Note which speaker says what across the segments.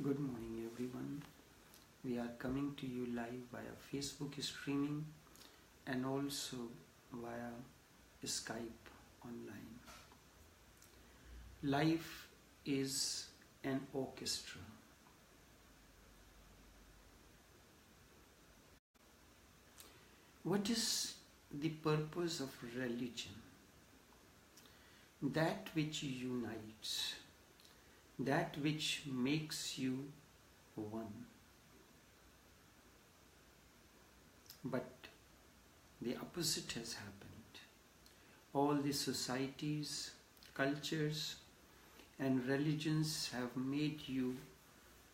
Speaker 1: Good morning, everyone. We are coming to you live via Facebook streaming and also via Skype online. Life is an orchestra. What is the purpose of religion? That which unites, that which makes you one. But the opposite has happened. All the societies, cultures, and religions have made you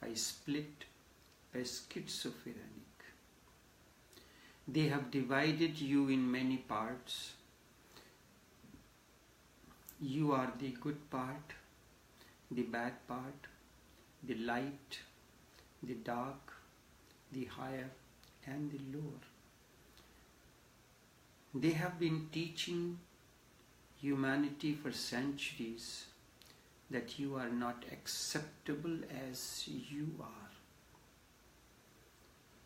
Speaker 1: a split, a schizophrenic. They have divided you in many parts. You are the good part, the bad part, the light, the dark, the higher and the lower. They have been teaching humanity for centuries that you are not acceptable as you are.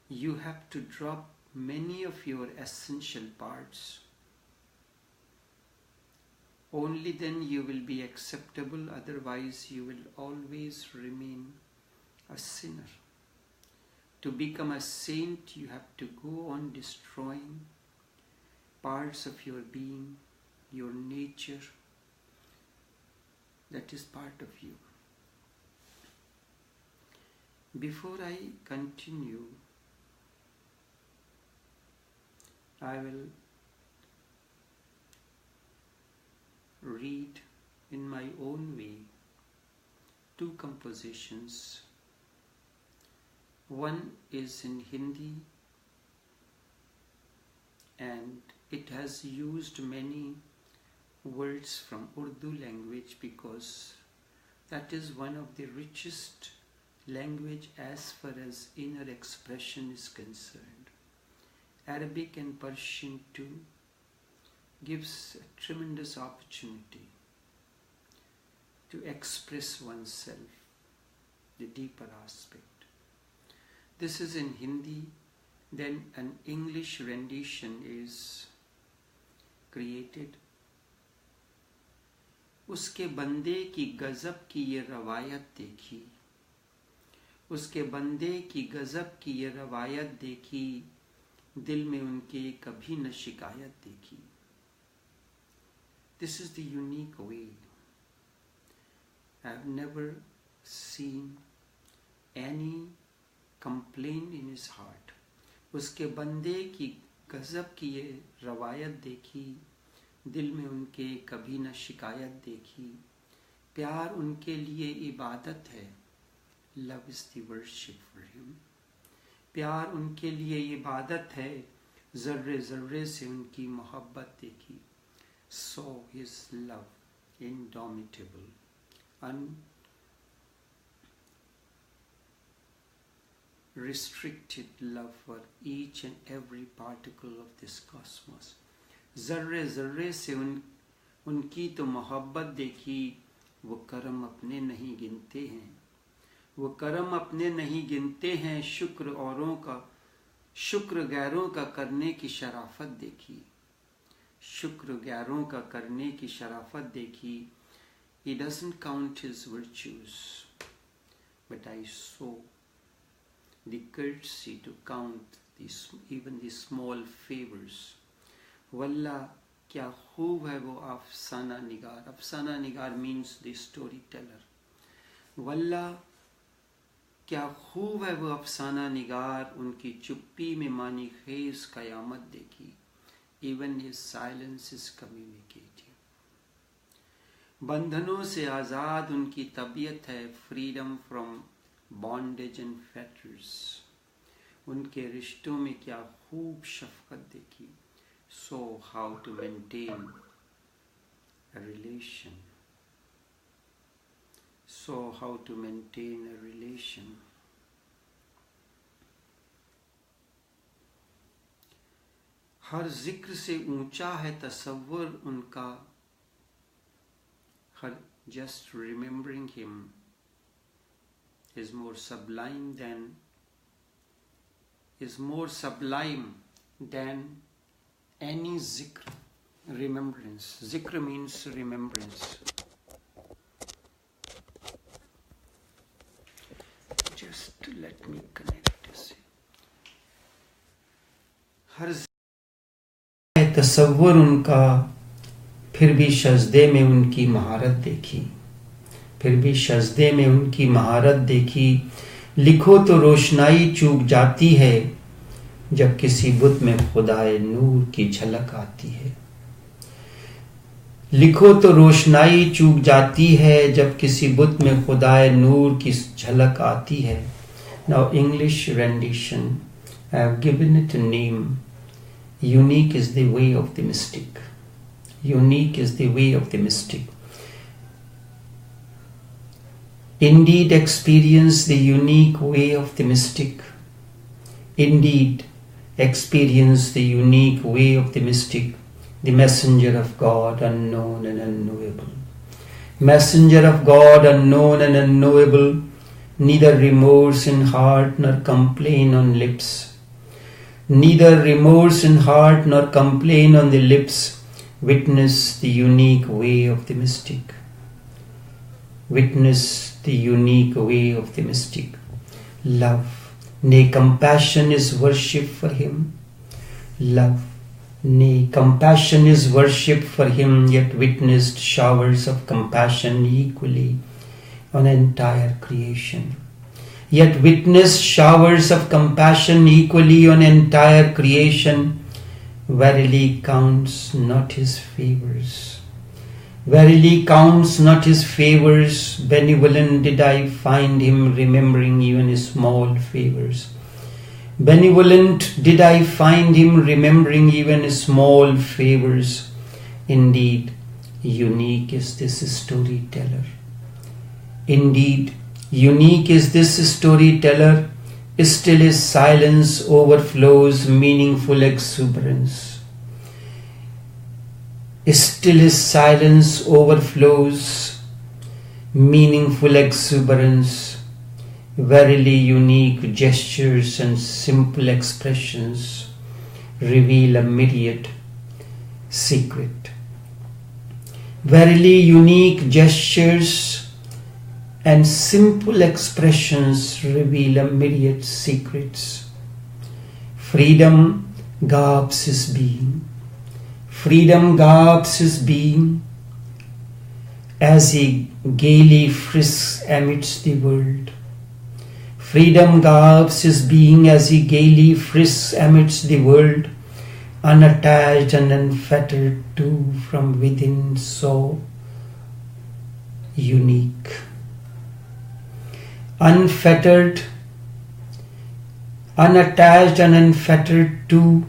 Speaker 1: You have to drop many of your essential parts. Only then you will be acceptable, otherwise you will always remain a sinner. To become a saint, you have to go on destroying parts of your being, your nature, that is part of you. Before I continue, I will read in my own way two compositions. One is in Hindi and it has used many words from Urdu language because that is one of the richest language as far as inner expression is concerned. Arabic and Persian too gives a tremendous opportunity to express oneself, the deeper aspect. This is in Hindi, then an English rendition is created. उसके बंदे की गजब की ये रवायत देखी, उसके बंदे की गजब की ये रवायत देखी, दिल में उनके कभी न शिकायत देखी. This is the unique way. I have never seen any complaint in his heart. उसके बंदे की गजब की ये रवायत देखी, दिल में उनके कभी न शिकायत देखी. प्यार उनके लिए इबादत है. Love is the worship for him. प्यार उनके लिए इबादत है. जर्रे जर्रे से उनकी मोहब्बत देखी. Saw his love, indomitable, unrestricted love for each and every particle of this cosmos. जर्रे जर्रे से उनकी तो मोहब्बत देखी. वो करम अपने नहीं गिनते हैं, वो करम अपने नहीं गिनते हैं. शुक्र औरों का, शुक्र गैरों का करने की शराफत देखी. शुक्र गैरों का करने की शराफत देखी. He doesn't count his virtues, but I saw the courtesy to count even the small favors. वल्ला क्या खूब है वो अफसाना निगार. अफसाना निगार means the storyteller. वल्ला क्या खूब है वो अफसाना निगार. उनकी चुप्पी में मानी खेज कयामत देखी. Even his silence is communicating. बंधनों से आज़ाद उनकी तबीयत है. Freedom from bondage and fetters. उनके रिश्तों में क्या खूब शफकत देखी. So how to maintain a relation. So how to maintain a relation. हर जिक्र से ऊंचा है तसव्वुर उनका. हर just remembering him is more sublime than any zikr, remembrance. Zikr means remembrance. Just let me connect this. हर तसव्वुर उनका, फिर भी सजदे में उनकी महारत देखी, फिर भी सजदे में उनकी महारत देखी। लिखो तो रोशनाई चूक जाती है जब किसी बुत में खुदाए नूर की झलक आती है। लिखो तो रोशनाई चूक जाती है जब किसी बुत में खुदाए नूर की झलक आती है। Now English rendition, I have given it a name. Unique is the way of the mystic. Unique is the way of the mystic. Indeed, experience the unique way of the mystic. Indeed, experience the unique way of the mystic, the messenger of God, unknown and unknowable. Messenger of God, unknown and unknowable, neither remorse in heart nor complaint on lips. Neither remorse in heart nor complaint on the lips. Witness the unique way of the mystic. Witness the unique way of the mystic. Love, nay, compassion is worship for him. Love, nay, compassion is worship for him, yet witnessed showers of compassion equally on entire creation. Yet witnessed showers of compassion equally on entire creation. Verily counts not his favors. Verily counts not his favors. Benevolent did I find him, remembering even his small favors. Benevolent did I find him, remembering even his small favors. Indeed, unique is this storyteller. Indeed, unique is this storyteller. Still his silence overflows meaningful exuberance. Still his silence overflows meaningful exuberance. Verily unique gestures and simple expressions reveal a myriad secret. Verily unique gestures and simple expressions reveal a myriad secrets. Freedom garbs his being. Freedom garbs his being as he gaily frisks amidst the world. Freedom garbs his being as he gaily frisks amidst the world, unattached and unfettered too from within, so unique. Unfettered, unattached and unfettered too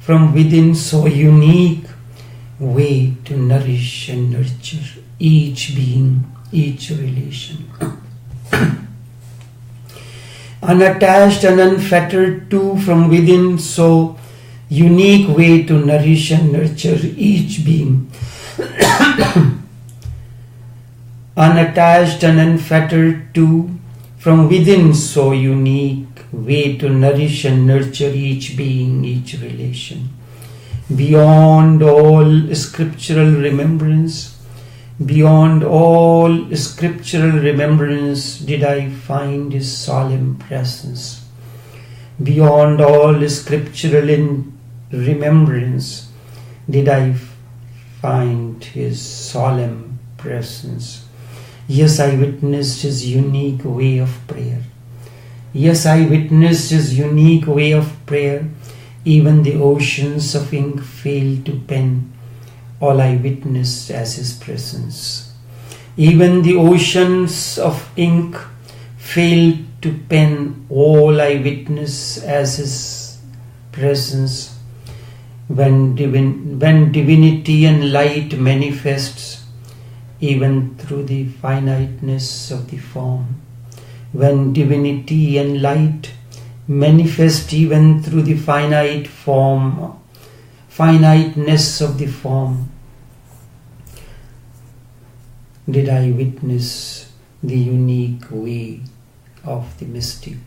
Speaker 1: from within, so unique, way to nourish and nurture each being, each relation. Unattached and unfettered too from within, so unique way to nourish and nurture each being. Unattached and unfettered too from within, so unique way to nourish and nurture each being, each relation. Beyond all scriptural remembrance, beyond all scriptural remembrance did I find his solemn presence. Beyond all scriptural remembrance did I find his solemn presence. Yes, I witnessed his unique way of prayer. Yes, I witnessed his unique way of prayer. Even the oceans of ink failed to pen all I witnessed as his presence. Even the oceans of ink failed to pen all I witnessed as his presence. When divinity and light manifests, even through the finiteness of the form. When divinity and light manifest even through the finite form, finiteness of the form, did I witness the unique way of the mystic.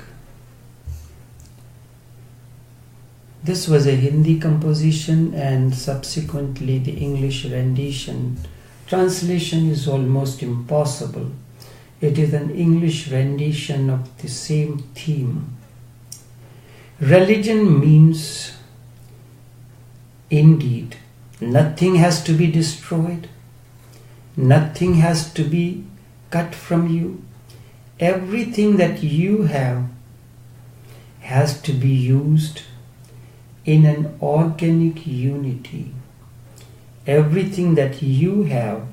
Speaker 1: This was a Hindi composition and subsequently the English rendition. Translation is almost impossible. It is an English rendition of the same theme. Religion means, indeed, nothing has to be destroyed. Nothing has to be cut from you. Everything that you have has to be used in an organic unity. Everything that you have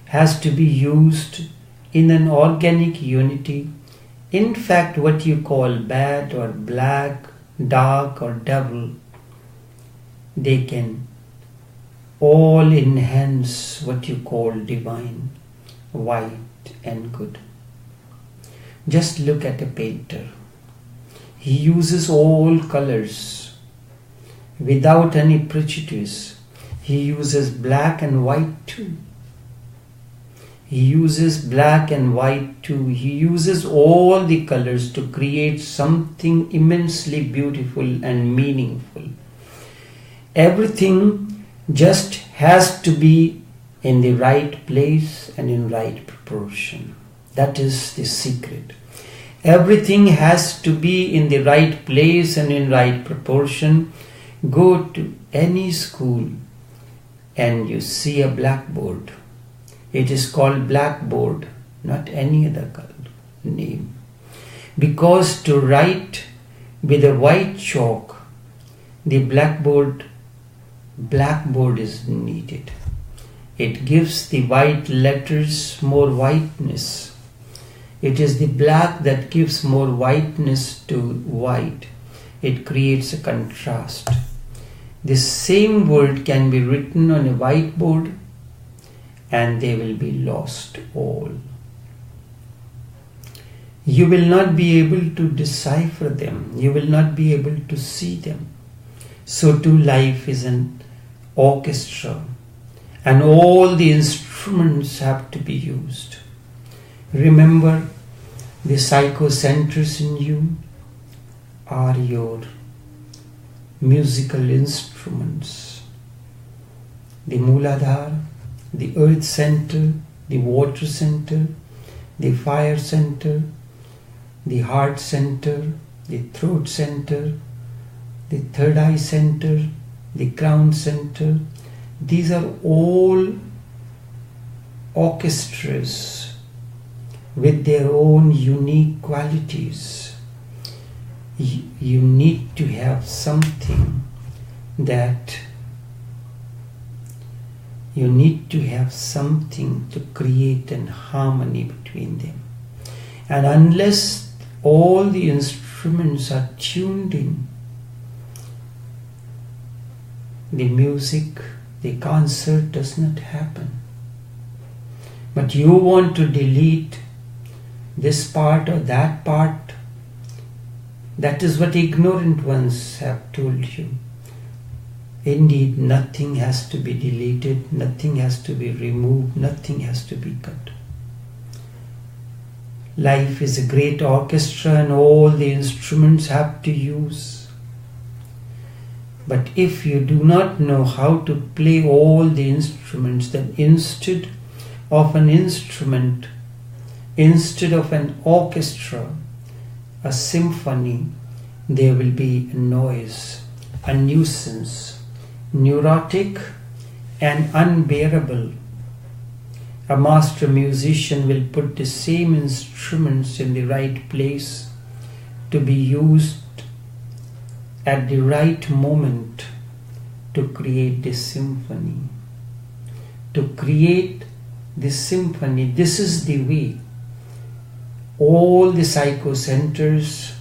Speaker 1: has to be used in an organic unity. In fact, what you call bad or black, dark or devil, they can all enhance what you call divine, white and good. Just look at a painter. He uses all colors without any prejudice. He uses black and white too. He uses black and white too. He uses all the colors to create something immensely beautiful and meaningful. Everything just has to be in the right place and in right proportion. That is the secret. Everything has to be in the right place and in right proportion. Go to any school and you see a blackboard. It is called blackboard, not any other name. Because to write with a white chalk, the blackboard is needed. It gives the white letters more whiteness. It is the black that gives more whiteness to white. It creates a contrast. The same word can be written on a whiteboard and they will be lost all. You will not be able to decipher them. You will not be able to see them. So too life is an orchestra and all the instruments have to be used. Remember, the psychocenters in you are your musical instruments. The Mooladhara, the earth center, the water center, the fire center, the heart center, the throat center, the third eye center, the crown center. These are all orchestras with their own unique qualities. You need to have something that you need to have something to create an harmony between them. And unless all the instruments are tuned in, the music, the concert does not happen. But you want to delete this part or that part. That is what ignorant ones have told you. Indeed, nothing has to be deleted, nothing has to be removed, nothing has to be cut. Life is a great orchestra and all the instruments have to use. But if you do not know how to play all the instruments, then instead of an instrument, instead of an orchestra, a symphony, there will be a noise, a nuisance, neurotic and unbearable. A master musician will put the same instruments in the right place to be used at the right moment to create this symphony. To create this symphony, this is the way. All the psychocenters,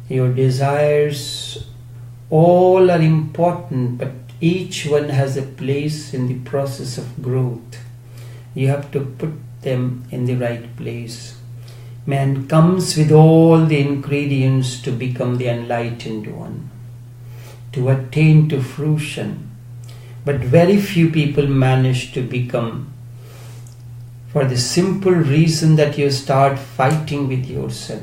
Speaker 1: your desires, all are important, but each one has a place in the process of growth. You have to put them in the right place. Man comes with all the ingredients to become the enlightened one, to attain to fruition. But very few people manage to become for the simple reason that you start fighting with yourself.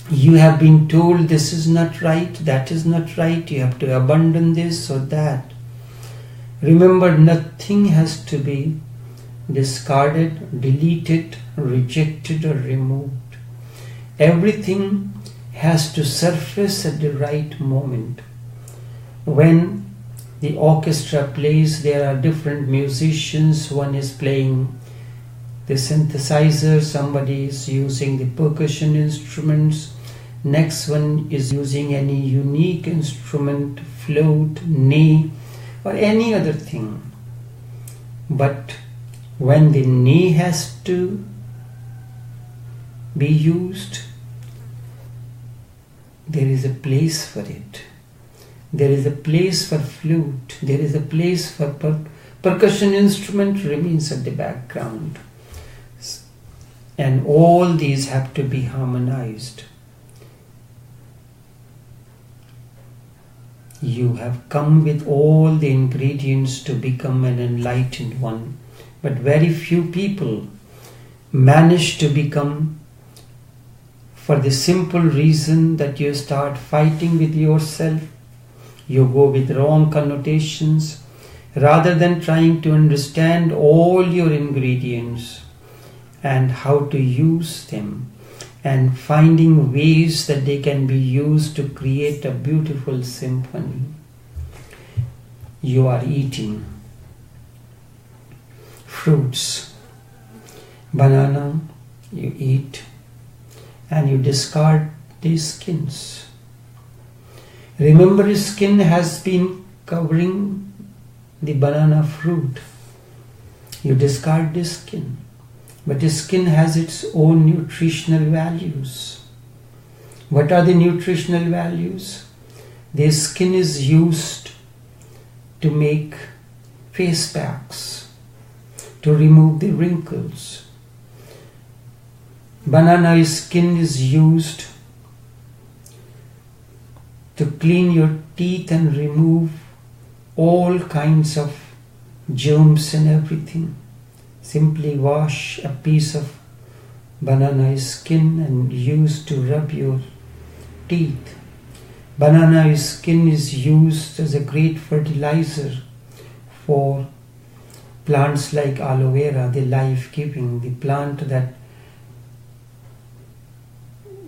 Speaker 1: You have been told this is not right, that is not right, you have to abandon this or that. Remember, nothing has to be discarded, deleted, rejected or removed. Everything has to surface at the right moment. When the orchestra plays, there are different musicians. One is playing the synthesizer, somebody is using the percussion instruments, next one is using any unique instrument, flute, knee, or any other thing. But when the knee has to be used, there is a place for it. There is a place for flute. There is a place for percussion instrument remains at the background. And all these have to be harmonized. You have come with all the ingredients to become an enlightened one. But very few people manage to become, for the simple reason that you start fighting with yourself. You go with wrong connotations rather than trying to understand all your ingredients and how to use them and finding ways that they can be used to create a beautiful symphony. You are eating fruits, banana, you eat and you discard the skins. Remember, skin has been covering the banana fruit. You discard the skin. But the skin has its own nutritional values. What are the nutritional values? The skin is used to make face packs, to remove the wrinkles. Banana skin is used to clean your teeth and remove all kinds of germs and everything. Simply wash a piece of banana skin and use to rub your teeth. Banana skin is used as a great fertilizer for plants like aloe vera, the life-giving, the plant that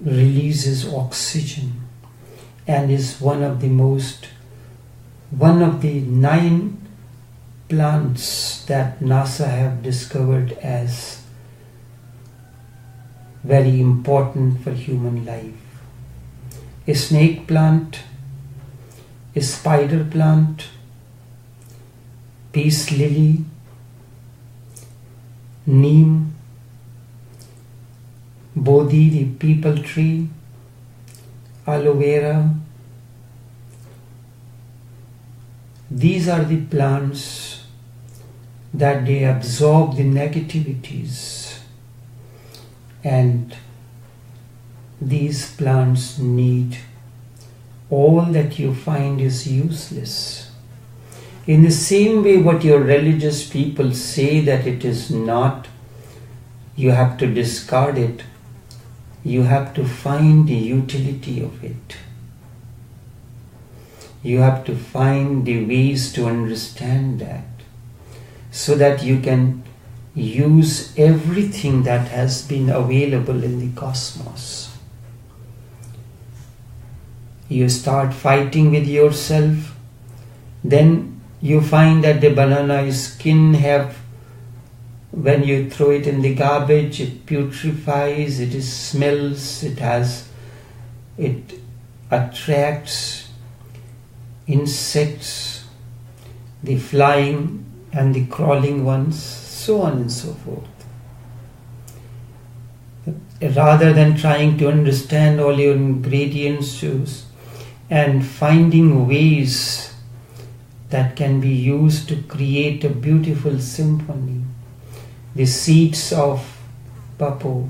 Speaker 1: releases oxygen and is one of the 9 plants that NASA have discovered as very important for human life. A snake plant, a spider plant, peace lily, neem, bodhi, the peepal tree, aloe vera. These are the plants that they absorb the negativities, and these plants need all that you find is useless. In the same way, what your religious people say that it is not, you have to discard it. You have to find the utility of it. You have to find the ways to understand that, so that you can use everything that has been available in the cosmos. You start fighting with yourself, then you find that the banana skin when you throw it in the garbage, it putrefies, it smells, it attracts insects, the flying and the crawling ones, so on and so forth. Rather than trying to understand all your ingredients and finding ways that can be used to create a beautiful symphony. The seeds of papaya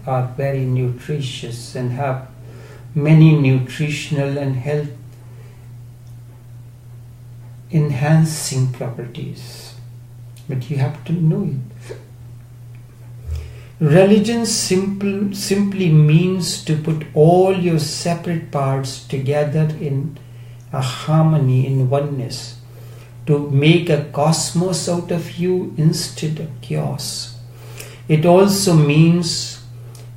Speaker 1: are very nutritious and have many nutritional and health enhancing properties. but you have to know it. Religion simply means to put all your separate parts together in a harmony, in oneness, to make a cosmos out of you instead of chaos. It also means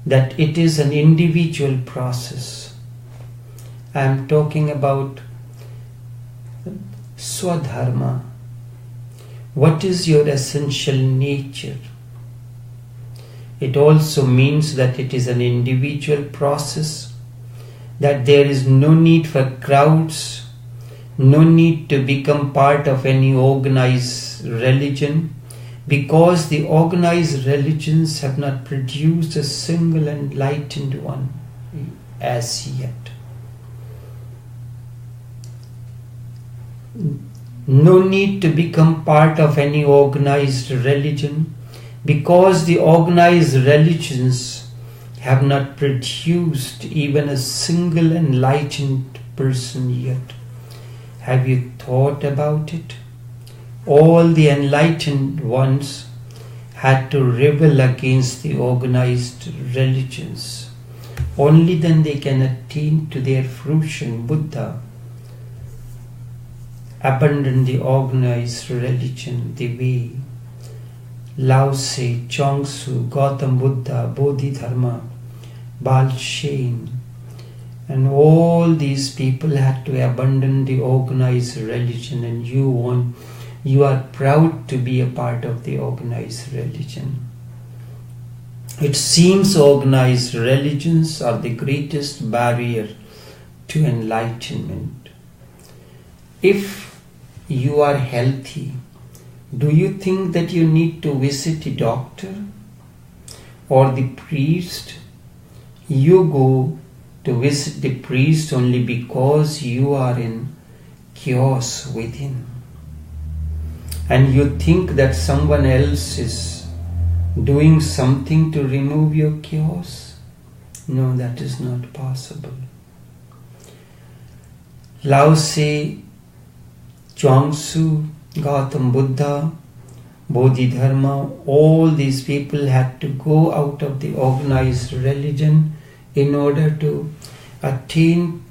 Speaker 1: that it is an individual process. I am talking about Swadharma. What is your essential nature? It also means that it is an individual process, that there is no need for crowds, no need to become part of any organized religion, because the organized religions have not produced a single enlightened one as yet. No need to become part of any organized religion, because the organized religions have not produced even a single enlightened person yet. Have you thought about it? All the enlightened ones had to rebel against the organized religions. Only then they can attain to their fruition. Buddha abandoned the organized religion, the way. Lao Tse, Chongsu, Gautam Buddha, Bodhidharma, Balshain, and all these people had to abandon the organized religion, and you are proud to be a part of the organized religion. It seems organized religions are the greatest barrier to enlightenment. If you are healthy, do you think that you need to visit a doctor or the priest? You go to visit the priest only because you are in chaos within. And you think that someone else is doing something to remove your chaos? No, that is not possible. Lao Tse, Chuangtzu, Gautam Buddha, Bodhidharma, all these people had to go out of the organized religion in order to attain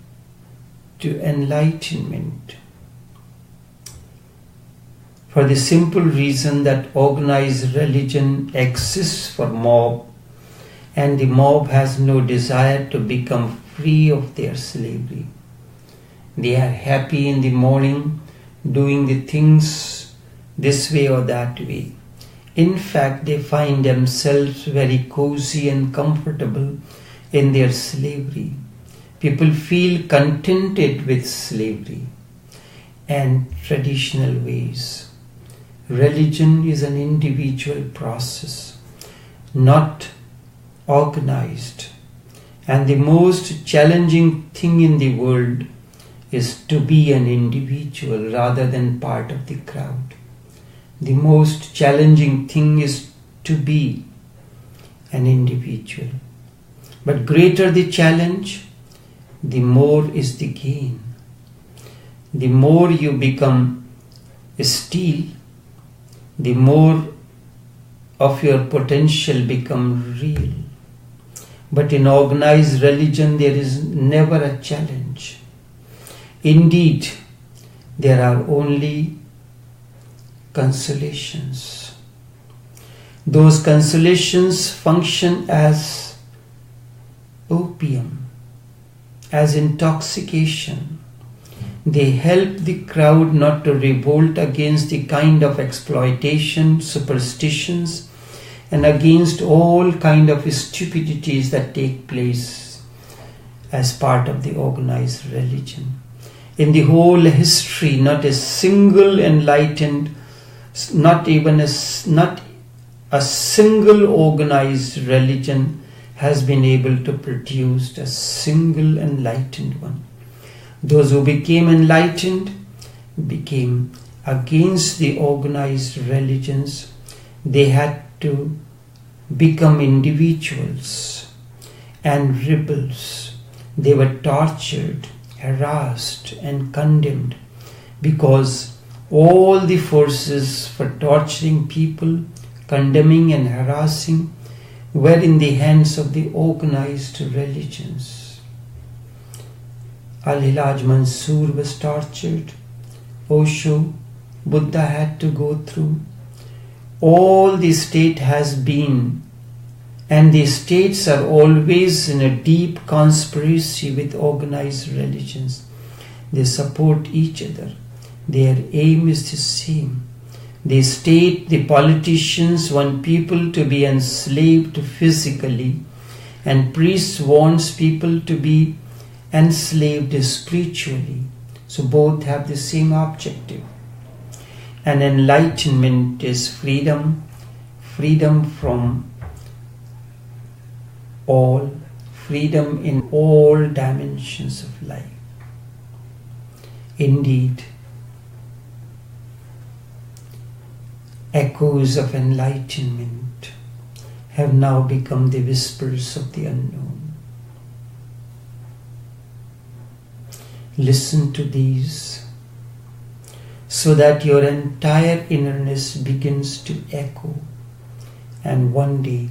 Speaker 1: to enlightenment. For the simple reason that organized religion exists for mob, and the mob has no desire to become free of their slavery. They are happy in the morning doing the things this way or that way. In fact, they find themselves very cozy and comfortable in their slavery. People feel contented with slavery and traditional ways. Religion is an individual process, not organized. And the most challenging thing in the world is to be an individual rather than part of the crowd. The most challenging thing is to be an individual. But greater the challenge, the more is the gain. The more you become steel, the more of your potential become real. But in organized religion, there is never a challenge. Indeed, there are only consolations. Those consolations function as opium, as intoxication. They help the crowd not to revolt against the kind of exploitation, superstitions, and against all kind of stupidities that take place as part of the organized religion. In the whole history, not a single enlightened, not a single organized religion has been able to produce a single enlightened one. Those who became enlightened became against the organized religions. They had to become individuals and rebels. They were tortured, harassed and condemned because All the forces for torturing people, condemning and harassing were in the hands of the organized religions. Al-Hilaj Mansoor was tortured. Osho, Buddha had to go through. All the state has been, and the states are always in a deep conspiracy with organized religions. They support each other. Their aim is the same. The state, the politicians want people to be enslaved physically, and priests wants people to be enslaved spiritually. So both have the same objective. And enlightenment is freedom, freedom from all, freedom in all dimensions of life. Indeed, echoes of enlightenment have now become the whispers of the unknown. Listen to these so that your entire innerness begins to echo, and one day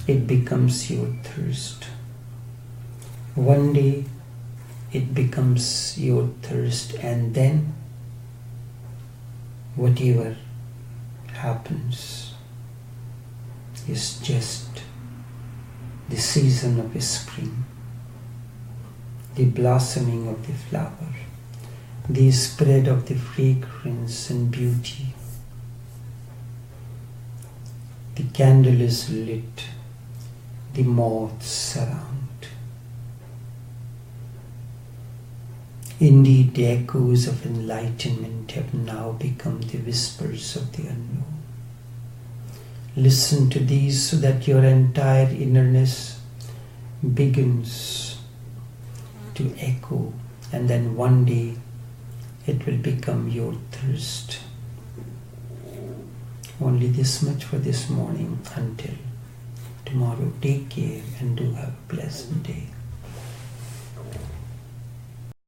Speaker 1: it becomes your thirst. One day it becomes your thirst, and then whatever happens is just the season of spring, the blossoming of the flower, the spread of the fragrance and beauty. The candle is lit, the moths surround. Indeed, the echoes of enlightenment have now become the whispers of the unknown. Listen to these so that your entire innerness begins to echo, and then one day it will become your thirst. Only this much for this morning. Until tomorrow, take care and do have a pleasant day.